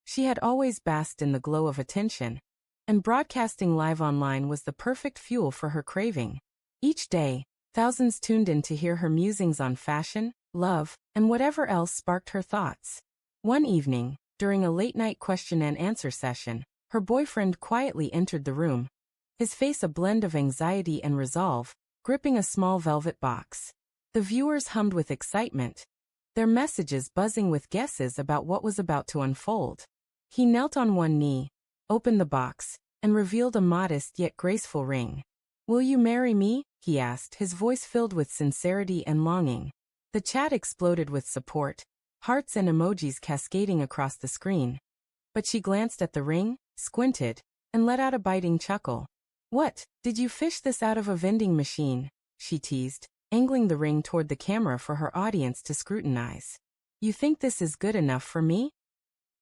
She had always basked in the glow of attention, and broadcasting live online was the perfect fuel for her craving. Each day, thousands tuned in to hear her musings on fashion, love, and whatever else sparked her thoughts. One evening, during a late-night question-and-answer session, her boyfriend quietly entered the room, his face a blend of anxiety and resolve, gripping a small velvet box. The viewers hummed with excitement, their messages buzzing with guesses about what was about to unfold. He knelt on one knee, opened the box, and revealed a modest yet graceful ring. "Will you marry me?" he asked, his voice filled with sincerity and longing. The chat exploded with support, hearts and emojis cascading across the screen. But she glanced at the ring, squinted, and let out a biting chuckle. "What, did you fish this out of a vending machine?" she teased, angling the ring toward the camera for her audience to scrutinize. "You think this is good enough for me?"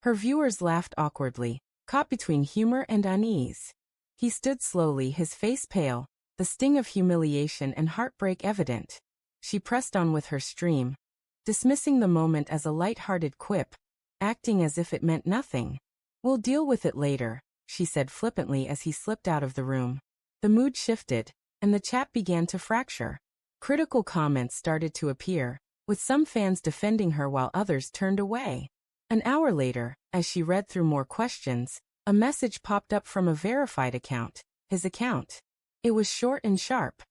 Her viewers laughed awkwardly, caught between humor and unease. He stood slowly, his face pale, the sting of humiliation and heartbreak evident. She pressed on with her stream, dismissing the moment as a light-hearted quip, acting as if it meant nothing. "We'll deal with it later," she said flippantly as he slipped out of the room. The mood shifted, and the chat began to fracture. Critical comments started to appear, with some fans defending her while others turned away. An hour later, as she read through more questions, a message popped up from a verified account, his account. It was short and sharp.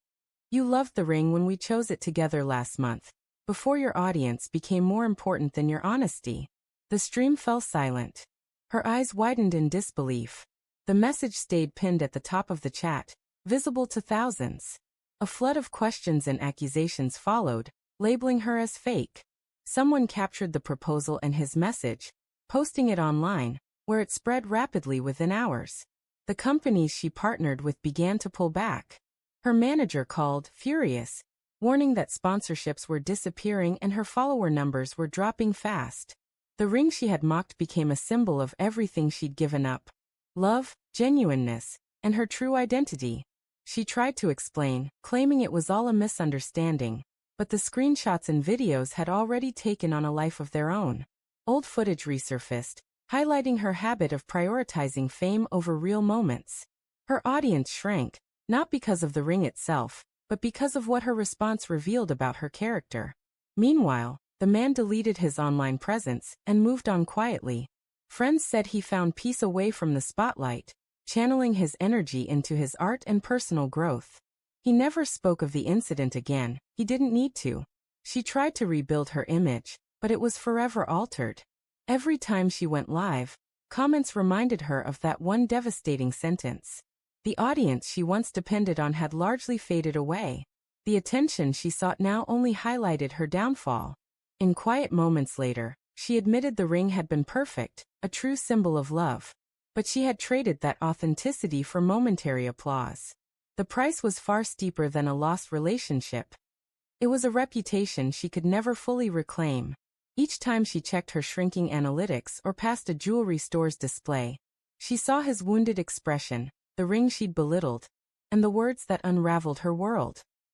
"You loved the ring when we chose it together last month, before your audience became more important than your honesty." The stream fell silent. Her eyes widened in disbelief. The message stayed pinned at the top of the chat, visible to thousands. A flood of questions and accusations followed, labeling her as fake. Someone captured the proposal and his message, posting it online, where it spread rapidly within hours. The companies she partnered with began to pull back. Her manager called, furious, warning that sponsorships were disappearing and her follower numbers were dropping fast. The ring she had mocked became a symbol of everything she'd given up: love, genuineness, and her true identity. She tried to explain, claiming it was all a misunderstanding, but the screenshots and videos had already taken on a life of their own. Old footage resurfaced, highlighting her habit of prioritizing fame over real moments. Her audience shrank, not because of the ring itself, but because of what her response revealed about her character. Meanwhile, the man deleted his online presence and moved on quietly. Friends said he found peace away from the spotlight, channeling his energy into his art and personal growth. He never spoke of the incident again, he didn't need to. She tried to rebuild her image, but it was forever altered. Every time she went live, comments reminded her of that one devastating sentence. The audience she once depended on had largely faded away. The attention she sought now only highlighted her downfall. In quiet moments later, she admitted the ring had been perfect, a true symbol of love. But she had traded that authenticity for momentary applause. The price was far steeper than a lost relationship. It was a reputation she could never fully reclaim. Each time she checked her shrinking analytics or passed a jewelry store's display, she saw his wounded expression, the ring she'd belittled, and the words that unraveled her world.